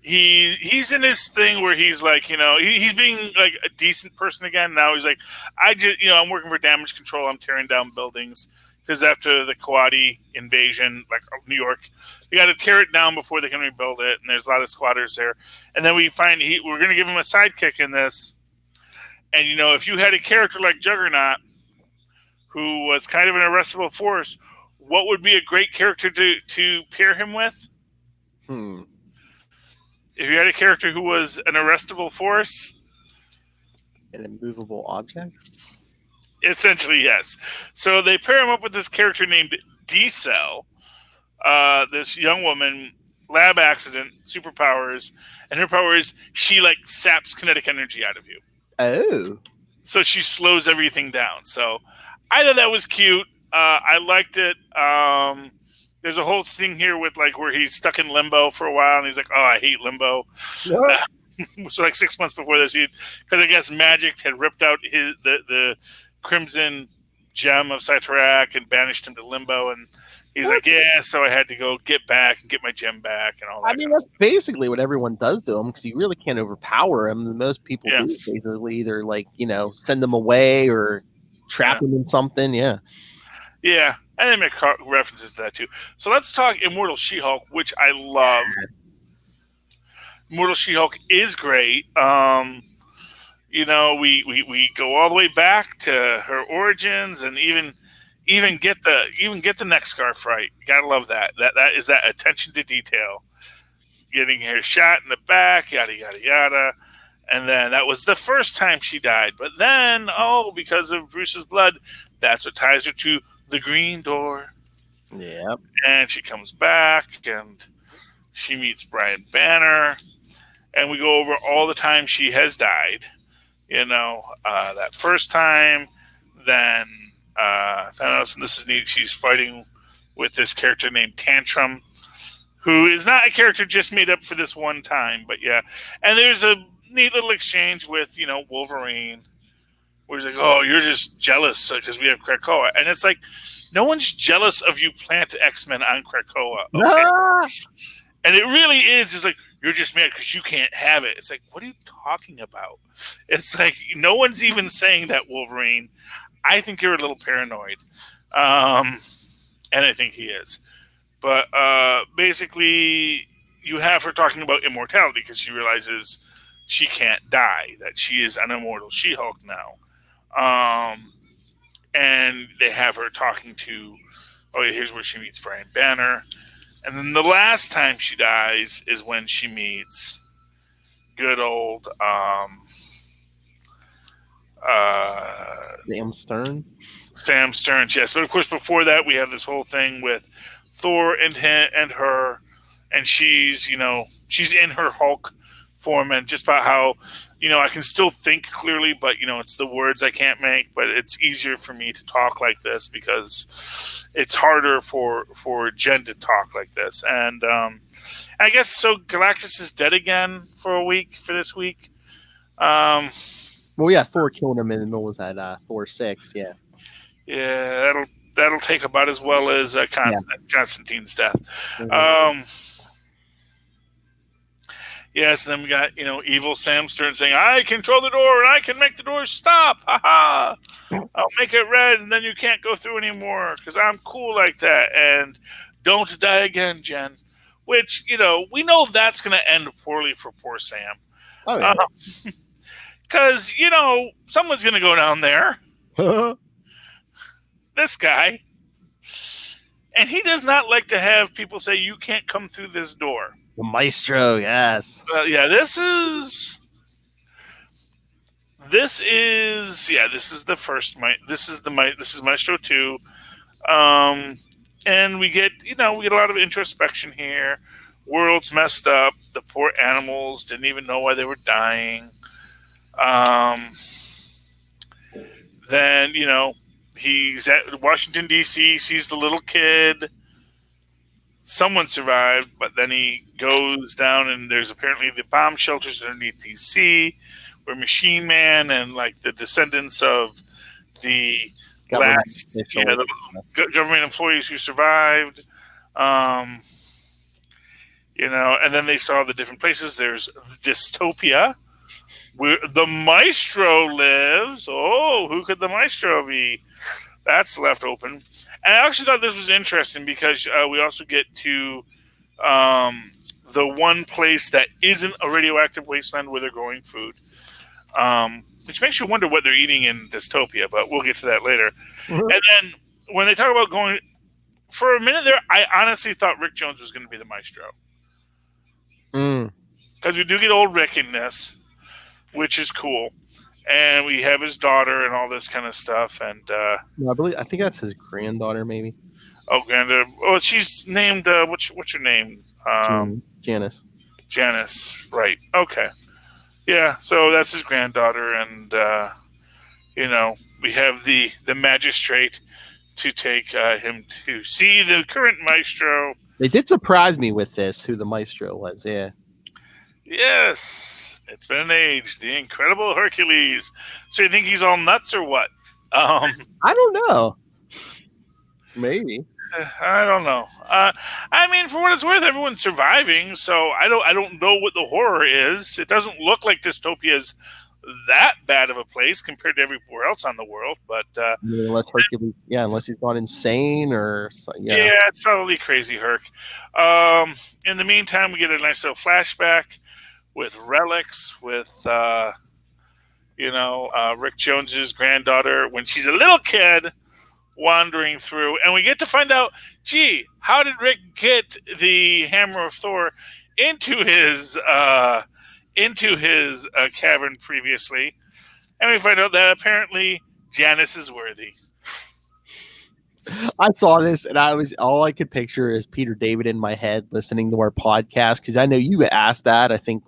he's in his thing where he's like, he's being like a decent person again. Now he's like, I'm working for damage control. I'm tearing down buildings because after the Kawadi invasion, like New York, you got to tear it down before they can rebuild it. And there's a lot of squatters there. And then we find we're going to give him a sidekick in this. And if you had a character like Juggernaut, who was kind of an arrestable force, what would be a great character to pair him with? If you had a character who was an arrestable force, an immovable object. Essentially, yes. So they pair him up with this character named D-Cell, this young woman, lab accident, superpowers, and her power is she saps kinetic energy out of you. Oh. So she slows everything down. So I thought that was cute. I liked it. There's a whole thing here with where he's stuck in limbo for a while, and he's like, "Oh, I hate limbo." So 6 months before this, because I guess magic had ripped out the crimson gem of Cytrak and banished him to limbo, and he's like, "Yeah." So I had to go get back and get my gem back and all that. I mean, that's basically what everyone does to him because you really can't overpower him. Most people do basically either send them away or trap him in something. Yeah. Yeah, and they make references to that too. So let's talk Immortal She-Hulk, which I love. Immortal She-Hulk is great. We go all the way back to her origins, and even get the neck scarf right. You gotta love that. That is that attention to detail. Getting her shot in the back, yada yada yada. And then that was the first time she died. But then, because of Bruce's blood, that's what ties her to the Green Door. Yep. And she comes back and she meets Brian Banner. And we go over all the times she has died. That first time, then Thanos, and this is neat, she's fighting with this character named Tantrum, who is not a character just made up for this one time. But yeah. And there's a neat little exchange with, Wolverine, where he's like, "Oh, you're just jealous because we have Krakoa." And it's like, no one's jealous of you plant X-Men on Krakoa. Okay? And it really is. It's like, you're just mad because you can't have it. It's like, what are you talking about? It's like, no one's even saying that, Wolverine. I think you're a little paranoid. And I think he is. But basically, you have her talking about immortality because she realizes she can't die, that she is an immortal She-Hulk now. And they have her talking to, here's where she meets Brian Banner. And then the last time she dies is when she meets good old Sam Stern, yes. But of course, before that, we have this whole thing with Thor and her, and she's in her Hulk form, and just about how I can still think clearly, but it's the words I can't make. But it's easier for me to talk like this because it's harder for Jen to talk like this. And I guess so. Galactus is dead again for this week. Well, yeah, Thor killed him in the middle of that Thor 6. Yeah. Yeah, that'll take about as well as Constantine's death. Mm-hmm. Yes, and then we got evil Sam Stern saying, "I control the door and I can make the door stop. Ha I'll make it red and then you can't go through anymore because I'm cool like that. And don't die again, Jen." Which we know that's going to end poorly for poor Sam. Oh yeah. Because someone's going to go down there. This guy. And he does not like to have people say, "You can't come through this door." The Maestro, yes. Yeah, this is the first. This is Maestro 2. And we get a lot of introspection here. World's messed up. The poor animals didn't even know why they were dying. Then he's at Washington D.C. sees the little kid. Someone survived, but then he goes down and there's apparently the bomb shelters underneath D.C. where Machine Man and the descendants of the last, the government employees who survived. And then they saw the different places. There's dystopia, where the maestro lives. Oh, who could the maestro be? That's left open. And I actually thought this was interesting because we also get to the one place that isn't a radioactive wasteland where they're growing food, which makes you wonder what they're eating in dystopia, but we'll get to that later. Mm-hmm. And then when they talk about going, for a minute there, I honestly thought Rick Jones was going to be the maestro. Because we do get old Rick in this, which is cool. And we have his daughter and all this kind of stuff. And I think that's his granddaughter, maybe. Oh, granddaughter. Oh, she's named, what's her name? Janice. Janice, right. Okay. Yeah, so that's his granddaughter. And, we have the magistrate to take him to see the current maestro. They did surprise me with this, who the maestro was, yeah. Yes, it's been an age. The Incredible Hercules. So you think he's all nuts or what? I don't know. Maybe. I don't know. I mean, for what it's worth, everyone's surviving. So I don't know what the horror is. It doesn't look like dystopia is that bad of a place compared to everywhere else on the world. But unless Hercules, unless he's gone insane or yeah, it's probably crazy Herc. In the meantime, we get a nice little flashback with relics, with Rick Jones's granddaughter when she's a little kid wandering through, and we get to find out, gee, how did Rick get the Hammer of Thor into his cavern previously? And we find out that apparently Janice is worthy. I saw this and all I could picture is Peter David in my head listening to our podcast, because I know you asked that. I think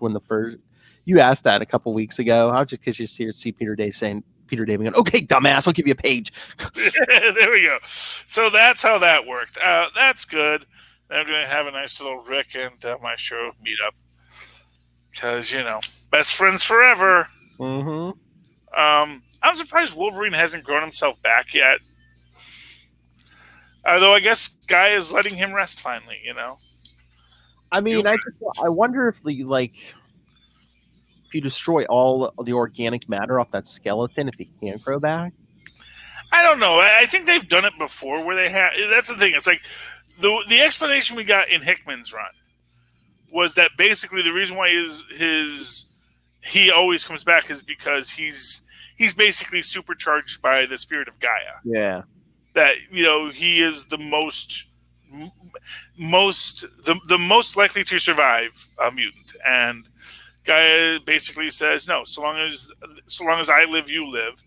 you asked that a couple weeks ago. I was just because you see Peter David going, "Okay, dumbass, I'll give you a page." There we go. So that's how that worked. That's good. They're going to have a nice little Rick and Maestro meet up because best friends forever. Mm-hmm. I'm surprised Wolverine hasn't grown himself back yet. Though I guess Guy is letting him rest finally, I mean, I wonder if if you destroy all the organic matter off that skeleton, if he can't grow back. I don't know. I think they've done it before where they have. That's the thing. It's like the explanation we got in Hickman's run was that basically the reason why he always comes back is because he's basically supercharged by the spirit of Gaia. Yeah. That he is the most likely to survive a mutant, and Gaia basically says no. So long as I live, you live,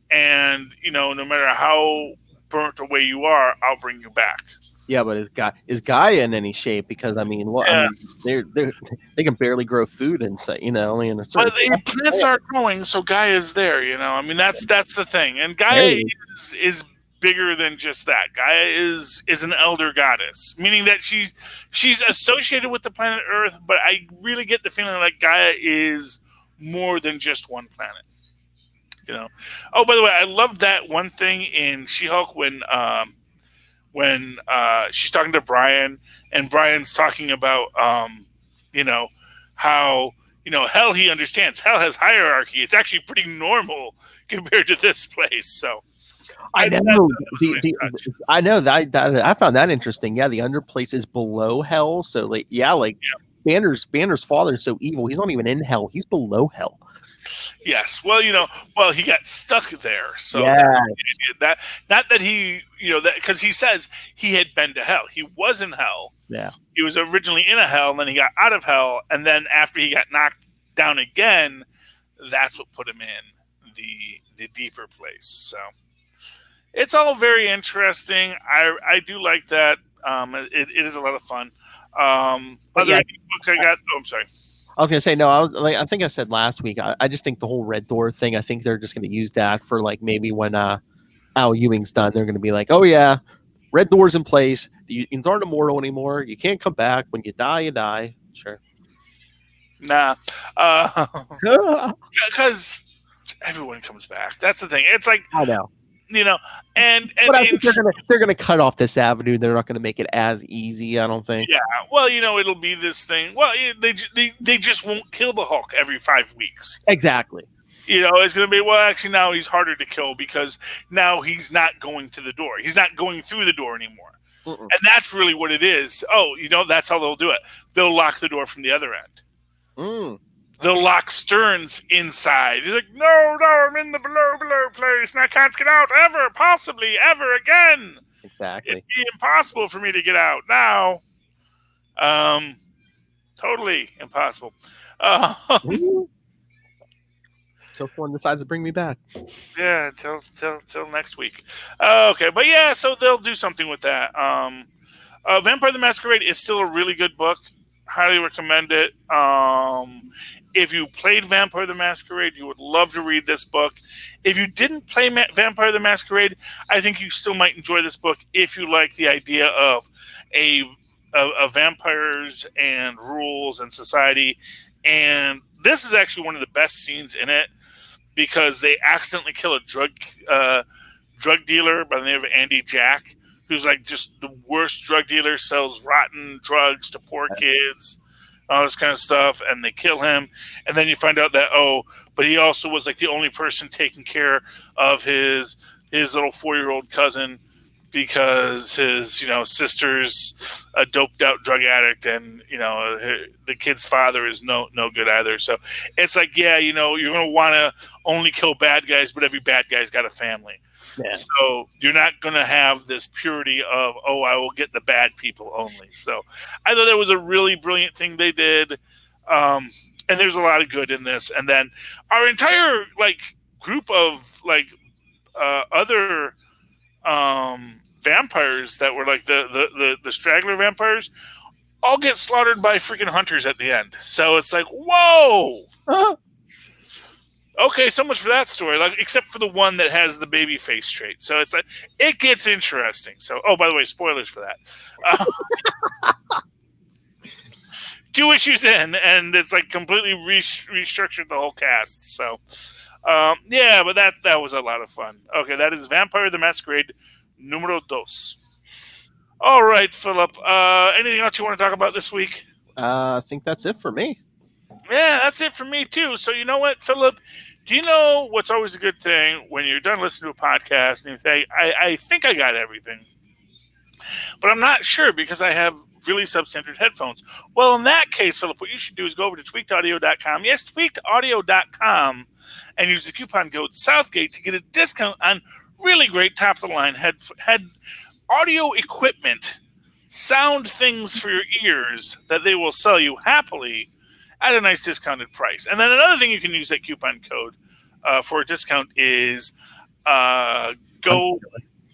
and no matter how burnt away you are, I'll bring you back. Yeah, but is Gaia in any shape? Because they can barely grow food inside, only in a certain. But the plants are growing, so Gaia is there. That's the thing, and Gaia is bigger than just that. Gaia is an elder goddess, meaning that she's associated with the planet Earth, but I really get the feeling like Gaia is more than just one planet. Oh, by the way, I love that one thing in She-Hulk when she's talking to Brian, and Brian's talking about how hell, he understands hell has hierarchy. It's actually pretty normal compared to this place. So I know. I know that I found that interesting. Yeah, the underplace is below hell. So Banner's father is so evil. He's not even in hell. He's below hell. Yes. Well, he got stuck there. So that not that he, because he says he had been to hell. He was in hell. Yeah. He was originally in a hell, and then he got out of hell, and then after he got knocked down again, that's what put him in the deeper place. So it's all very interesting. I do like that. It is a lot of fun. I'm sorry. I was gonna say no. I think I said last week. I just think the whole Red Door thing. I think they're just gonna use that for maybe when Al Ewing's done, they're gonna be like, oh yeah, Red Door's in place. You aren't immortal anymore. You can't come back. When you die, you die. Sure. Nah, because everyone comes back. That's the thing. It's like I know. But I think they're gonna cut off this avenue. They're not gonna make it as easy. I don't think. Yeah, well, it'll be this thing. Well, they just won't kill the Hulk every 5 weeks. Exactly. It's going to be, well, actually, now he's harder to kill because now he's not going to the door. He's not going through the door anymore. And that's really what it is. Oh, that's how they'll do it. They'll lock the door from the other end. They'll lock Stearns inside. He's like, no, I'm in the below place, and I can't get out ever, possibly, ever again. Exactly. It'd be impossible for me to get out now. Totally impossible. Till someone decides to bring me back. Yeah, till next week. Okay, but yeah, so they'll do something with that. Vampire the Masquerade is still a really good book. Highly recommend it. If you played Vampire the Masquerade, you would love to read this book. If you didn't play Vampire the Masquerade, I think you still might enjoy this book if you like the idea of vampires and rules and society. And this is actually one of the best scenes in it because they accidentally kill a drug dealer by the name of Andy Jack, who's like just the worst drug dealer, sells rotten drugs to poor kids, all this kind of stuff, and they kill him. And then you find out that, but he also was like the only person taking care of his little 4-year-old cousin because his sister's a doped out drug addict, and the kid's father is no good either. So it's like, yeah, you're going to want to only kill bad guys, but every bad guy's got a family. Yeah. So you're not going to have this purity of, I will get the bad people only. So I thought that was a really brilliant thing they did. And there's a lot of good in this. And then our entire group of other vampires that were the straggler vampires all get slaughtered by freaking hunters at the end. So it's like, whoa. Okay, so much for that story. Except for the one that has the baby face trait. So it's like it gets interesting. So, by the way, spoilers for that. 2 issues in, and it's completely restructured the whole cast. So, yeah, but that was a lot of fun. Okay, that is Vampire the Masquerade Numero 2. All right, Philip. Anything else you want to talk about this week? I think that's it for me. Yeah, that's it for me too. So you know what, Philip? Do you know what's always a good thing when you're done listening to a podcast and you say, I think I got everything, but I'm not sure because I have really substandard headphones. Well, in that case, Philip, what you should do is go over to tweakedaudio.com. Yes, tweakedaudio.com, and use the coupon code Southgate to get a discount on really great top-of-the-line head audio equipment, sound things for your ears that they will sell you happily at a nice discounted price. And then another thing you can use that coupon code for a discount is go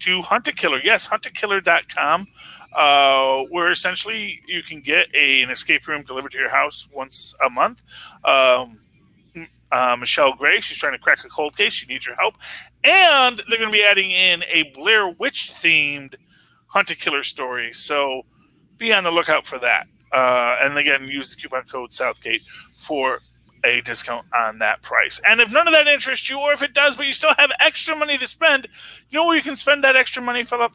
to Hunt a Killer. Yes, huntakiller.com, where essentially you can get an escape room delivered to your house once a month. Michelle Gray, she's trying to crack a cold case. She needs your help. And they're going to be adding in a Blair Witch-themed Hunt a Killer story. So be on the lookout for that. And again, use the coupon code Southgate for a discount on that price. And if none of that interests you, or if it does, but you still have extra money to spend, you know where you can spend that extra money, Philip?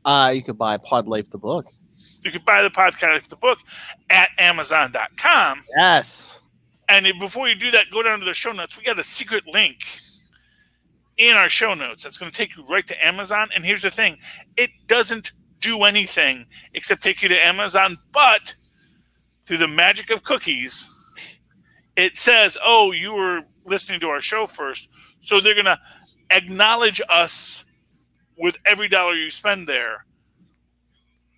You could buy Pod Life the book. You could buy the podcast, the book, at Amazon.com. Yes. And before you do that, go down to the show notes. We got a secret link in our show notes that's going to take you right to Amazon. And here's the thing. It doesn't do anything except take you to Amazon, but through the magic of cookies, it says, you were listening to our show first. So they're going to acknowledge us with every dollar you spend there.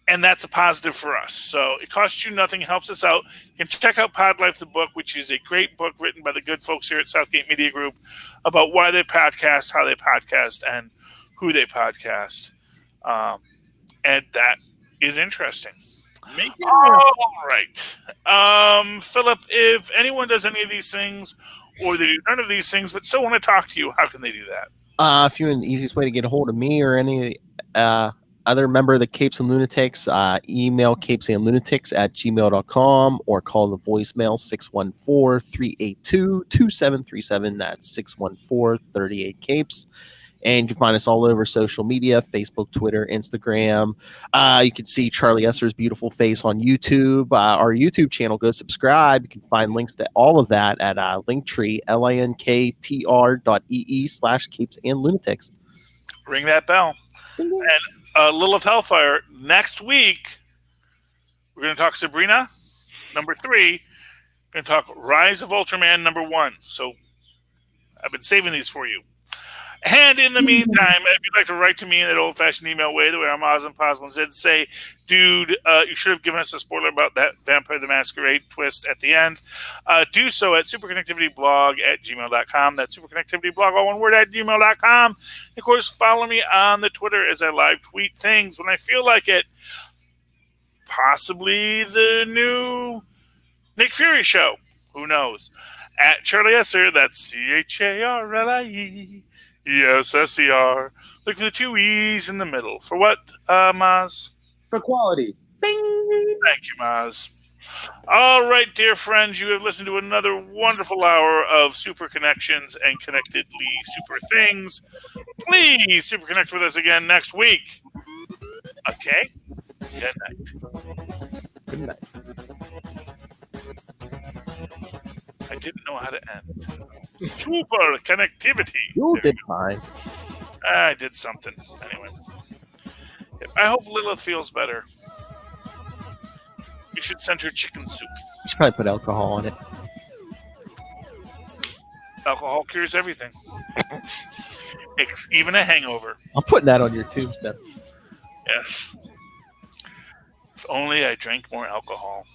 And that's a positive for us. So it costs you nothing, helps us out. You can check out Pod Life, the book, which is a great book written by the good folks here at Southgate Media Group about why they podcast, how they podcast, and who they podcast. And that is interesting. All right. Philip, if anyone does any of these things, or they do none of these things, but still want to talk to you, how can they do that? If you want the easiest way to get a hold of me or any other member of the Capes and Lunatics, email capesandlunatics@gmail.com or call the voicemail 614-382-2737. That's 614-38-CAPES. And you can find us all over social media, Facebook, Twitter, Instagram. You can see Charlie Esser's beautiful face on YouTube. Our YouTube channel, go subscribe. You can find links to all of that at Linktree, linktr.ee/capesandlunatics. Ring that bell. And Lilith Hellfire, next week, we're going to talk Sabrina, number 3. We're going to talk Rise of Ultraman, number 1. So I've been saving these for you. And in the meantime, if you'd like to write to me in that old-fashioned email way, the way I'm Oz and Posmo said, say, dude, you should have given us a spoiler about that Vampire the Masquerade twist at the end. Do so at superconnectivityblog@gmail.com. That's superconnectivityblog, all one word, @gmail.com. Of course, follow me on the Twitter as I live tweet things when I feel like it. Possibly the new Nick Fury show. Who knows? At Charlie Esser, that's CHARLIE. ESSER. Look for the 2 E's in the middle. For what, Maz? For quality. Bing! Thank you, Maz. All right, dear friends, you have listened to another wonderful hour of Super Connections and Connectedly Super Things. Please super connect with us again next week. Okay? Good night. Good night. I didn't know how to end. Super connectivity. You did fine. I did something. Anyway. I hope Lilith feels better. You should send her chicken soup. You should probably put alcohol on it. Alcohol cures everything. Even a hangover. I'm putting that on your tombstone. Yes. If only I drank more alcohol.